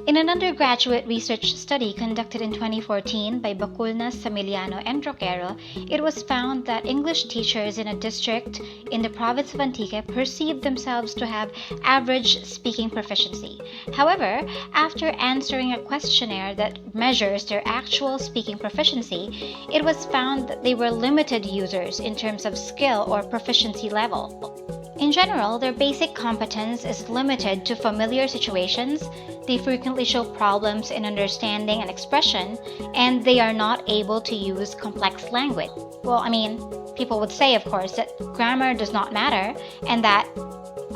In an undergraduate research study conducted in 2014 by Baculnas, Samiliano, and Roquero, it was found that English teachers in a district in the province of Antique perceived themselves to have average speaking proficiency. However, after answering a questionnaire that measures their actual speaking proficiency, it was found that they were limited users in terms of skill or proficiency level. In general, their basic competence is limited to familiar situations, they frequently show problems in understanding and expression, and they are not able to use complex language. Well, people would say, of course, that grammar does not matter, and that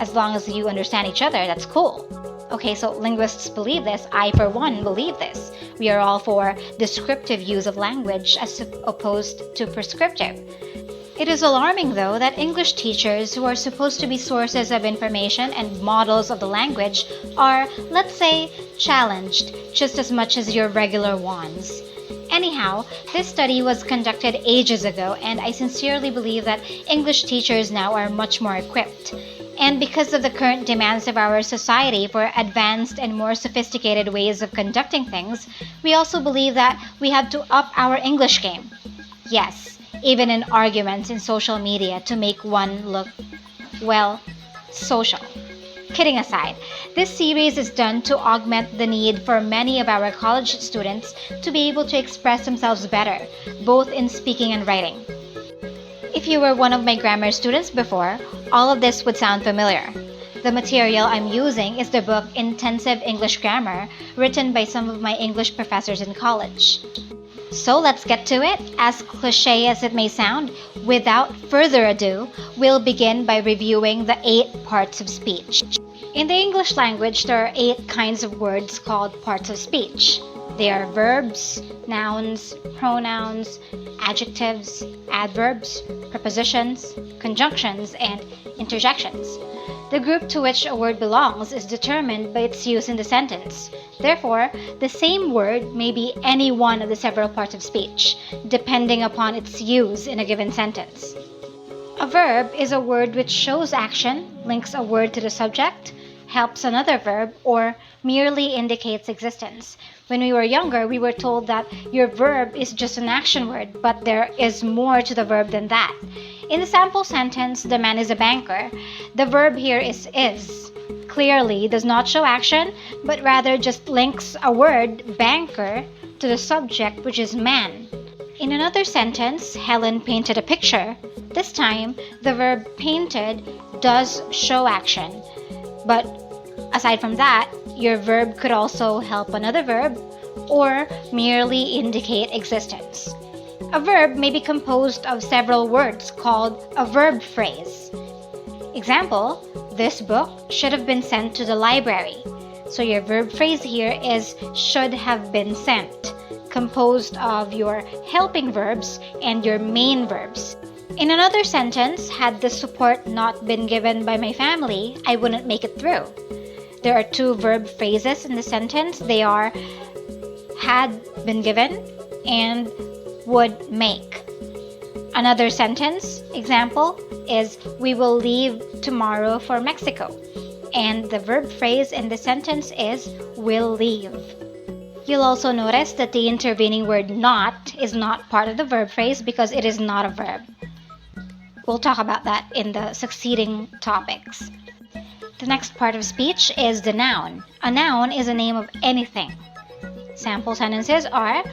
as long as you understand each other, that's cool. Okay, so linguists believe this. I, for one, believe this. We are all for descriptive use of language as opposed to prescriptive. It is alarming, though, that English teachers who are supposed to be sources of information and models of the language are, let's say, challenged just as much as your regular ones. Anyhow, this study was conducted ages ago, and I sincerely believe that English teachers now are much more equipped. And because of the current demands of our society for advanced and more sophisticated ways of conducting things, we also believe that we have to up our English game. Yes, even in arguments in social media to make one look, well, social. Kidding aside, this series is done to augment the need for many of our college students to be able to express themselves better, both in speaking and writing. If you were one of my grammar students before, all of this would sound familiar. The material I'm using is the book Intensive English Grammar, written by some of my English professors in college. So let's get to it. As cliche as it may sound, without further ado, we'll begin by reviewing the 8 parts of speech. In the English language, there are 8 kinds of words called parts of speech. They are verbs, nouns, pronouns, adjectives, adverbs, prepositions, conjunctions, and interjections. The group to which a word belongs is determined by its use in the sentence. Therefore, the same word may be any one of the several parts of speech, depending upon its use in a given sentence. A verb is a word which shows action, links a word to the subject, helps another verb, or merely indicates existence. When we were younger, we were told that your verb is just an action word, but there is more to the verb than that. In the sample sentence, the man is a banker, the verb here is. Clearly does not show action, but rather just links a word, banker, to the subject, which is man. In another sentence, Helen painted a picture. This time, the verb painted does show action. But aside from that, your verb could also help another verb or merely indicate existence. A verb may be composed of several words called a verb phrase. Example, this book should have been sent to the library. So your verb phrase here is should have been sent, composed of your helping verbs and your main verbs. In another sentence, had the support not been given by my family, I wouldn't make it through. There are 2 verb phrases in the sentence. They are had been given and would make. Another sentence example is we will leave tomorrow for Mexico. And the verb phrase in the sentence is will leave. You'll also notice that the intervening word not is not part of the verb phrase because it is not a verb. We'll talk about that in the succeeding topics. The next part of speech is the noun. A noun is a name of anything. Sample sentences are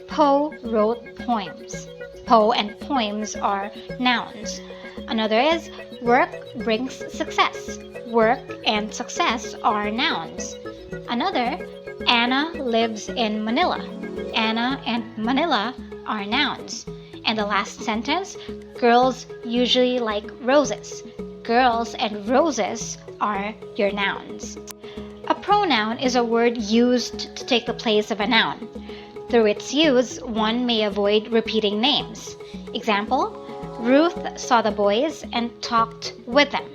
Poe wrote poems. Poe and poems are nouns. Another is work brings success. Work and success are nouns. Another, Anna lives in Manila. Anna and Manila are nouns. And the last sentence, girls usually like roses. Girls and roses are your nouns. A pronoun is a word used to take the place of a noun. Through its use, one may avoid repeating names. Example, Ruth saw the boys and talked with them.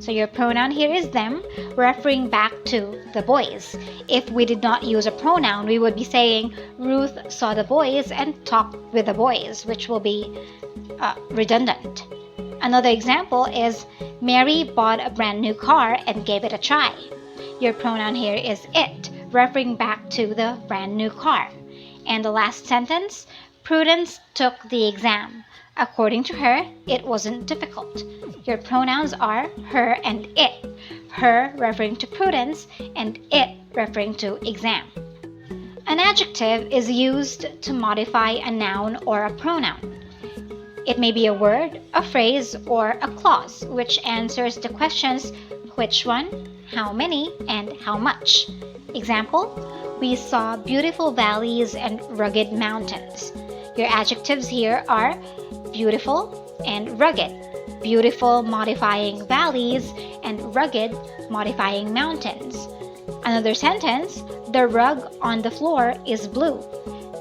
So your pronoun here is them, referring back to the boys. If we did not use a pronoun, we would be saying Ruth saw the boys and talked with the boys, which will be redundant. Another example is Mary bought a brand new car and gave it a try. Your pronoun here is it, referring back to the brand new car. And the last sentence, Prudence took the exam. According to her, it wasn't difficult. Your pronouns are her and it. Her referring to Prudence and it referring to exam. An adjective is used to modify a noun or a pronoun. It may be a word, a phrase, or a clause which answers the questions which one, how many, and how much. Example, we saw beautiful valleys and rugged mountains. Your adjectives here are beautiful and rugged. Beautiful modifying valleys and rugged modifying mountains. Another sentence, the rug on the floor is blue.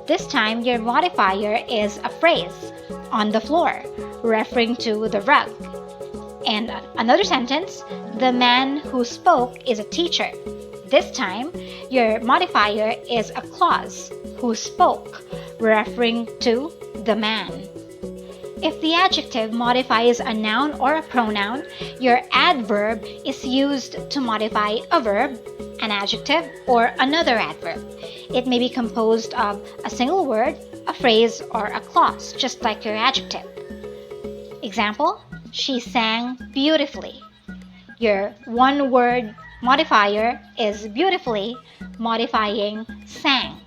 This time your modifier is a phrase, on the floor, referring to the rug. And another sentence, the man who spoke is a teacher. This time, your modifier is a clause, who spoke, referring to the man. If the adjective modifies a noun or a pronoun, your adverb is used to modify a verb, an adjective, or another adverb. It may be composed of a single word, a phrase, or a clause, just like your adjective. Example, she sang beautifully. Your one-word modifier is beautifully, modifying sang.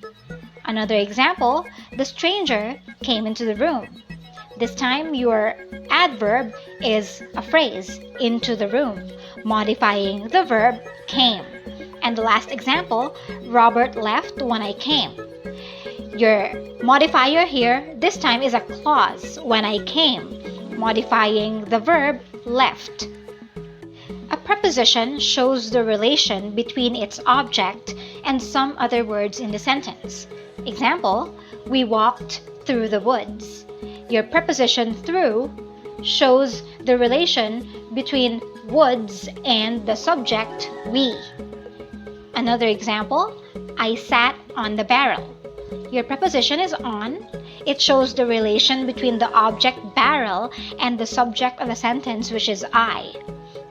Another example, the stranger came into the room. This time your adverb is a phrase, into the room, modifying the verb came. And the last example, Robert left when I came. Your modifier here this time is a clause, when I came, modifying the verb left. A preposition shows the relation between its object and some other words in the sentence. Example, we walked through the woods. Your preposition through shows the relation between woods and the subject we. Another example, I sat on the barrel. Your preposition is on. It shows the relation between the object barrel and the subject of the sentence, which is I.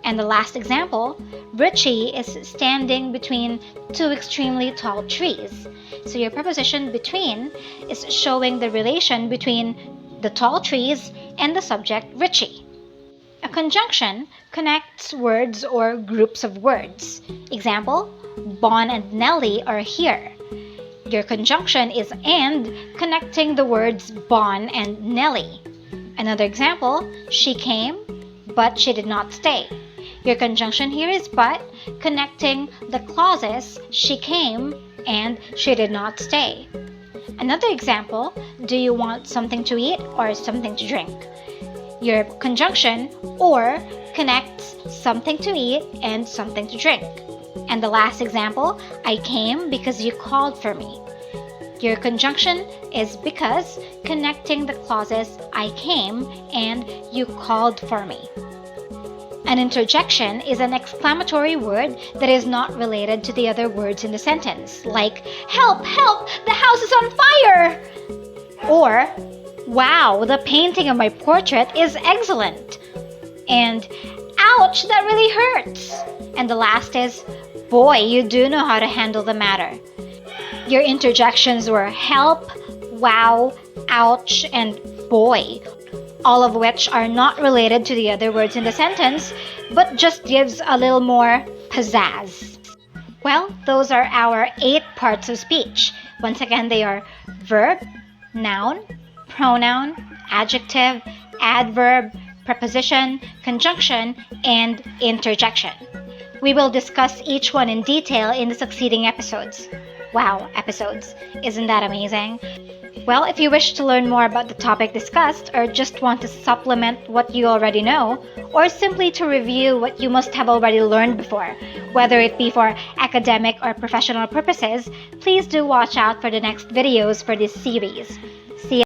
And the last example, Richie is standing between two extremely tall trees. So your preposition between is showing the relation between the tall trees and the subject Richie. A conjunction connects words or groups of words. Example, Bon and Nellie are here. Your conjunction is and, connecting the words Bon and Nellie. Another example, she came, but she did not stay. Your conjunction here is but, connecting the clauses she came and she did not stay. Another example, do you want something to eat or something to drink? Your conjunction or connects something to eat and something to drink. And the last example, I came because you called for me. Your conjunction is because, connecting the clauses I came and you called for me. An interjection is an exclamatory word that is not related to the other words in the sentence, like, help, help, the house is on fire! Or, wow, the painting of my portrait is excellent! And, ouch, that really hurts! And the last is, boy, you do know how to handle the matter. Your interjections were help, wow, ouch, and boy, all of which are not related to the other words in the sentence, but just gives a little more pizzazz. Well, those are our 8 parts of speech. Once again, they are verb, noun, pronoun, adjective, adverb, preposition, conjunction, and interjection. We will discuss each one in detail in the succeeding episodes. Wow, episodes. Isn't that amazing? Well, if you wish to learn more about the topic discussed, or just want to supplement what you already know, or simply to review what you must have already learned before, whether it be for academic or professional purposes, please do watch out for the next videos for this series. See